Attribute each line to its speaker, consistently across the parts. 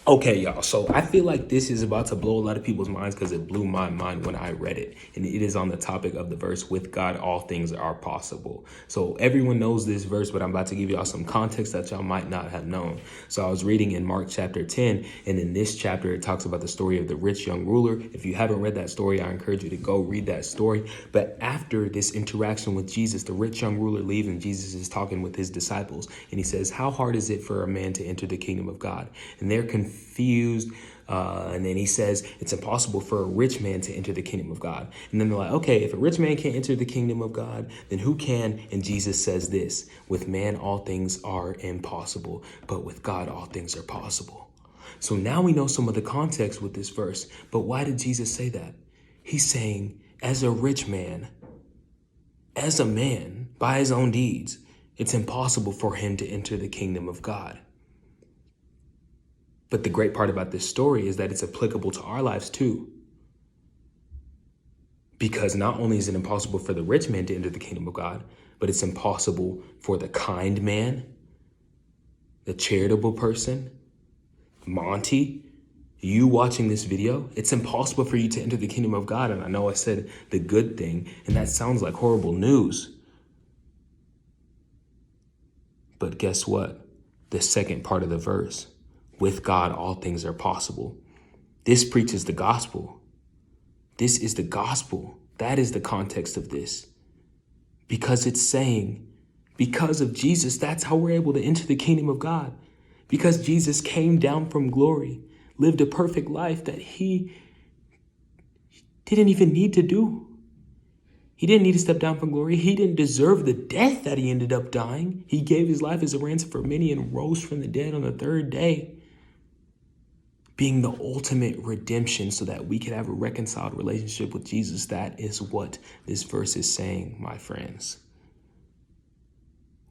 Speaker 1: Okay, y'all. So I feel like this is about to blow a lot of people's minds because it blew my mind when I read it. And it is on the topic of the verse, with God, all things are possible. So everyone knows this verse, but I'm about to give y'all some context that y'all might not have known. So I was reading in Mark chapter 10, and in this chapter, it talks about the story of the rich young ruler. If you haven't read that story, I encourage you to go read that story. But after this interaction with Jesus, the rich young ruler leaves, and Jesus is talking with his disciples. And he says, how hard is it for a man to enter the kingdom of God? And they're confused. And then he says it's impossible for a rich man to enter the kingdom of God. And then they're like, okay, if a rich man can't enter the kingdom of God, then who can? And Jesus says this: with man, all things are impossible, but with God, all things are possible. So now we know some of the context with this verse. But why did Jesus say that? He's saying, as a rich man, as a man, by his own deeds, it's impossible for him to enter the kingdom of God. But the great part about this story is that it's applicable to our lives too. Because not only is it impossible for the rich man to enter the kingdom of God, but it's impossible for the kind man, the charitable person, Monty, you watching this video. It's impossible for you to enter the kingdom of God. And I know I said the good thing, and that sounds like horrible news. But guess what? The second part of the verse, with God, all things are possible. This preaches the gospel. This is the gospel. That is the context of this. Because it's saying, because of Jesus, that's how we're able to enter the kingdom of God. Because Jesus came down from glory, lived a perfect life that he didn't even need to do. He didn't need to step down from glory. He didn't deserve the death that he ended up dying. He gave his life as a ransom for many and rose from the dead on the third day, being the ultimate redemption so that we could have a reconciled relationship with Jesus. That is what this verse is saying, my friends.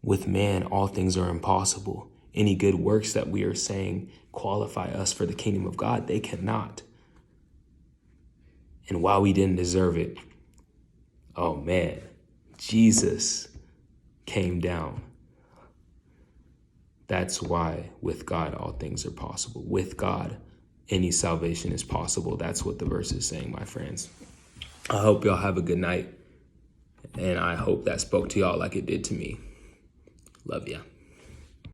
Speaker 1: With man, all things are impossible. Any good works that we are saying qualify us for the kingdom of God, they cannot. And while we didn't deserve it, oh man, Jesus came down. That's why with God, all things are possible. With God, any salvation is possible. That's what the verse is saying, my friends. I hope y'all have a good night. And I hope that spoke to y'all like it did to me. Love ya.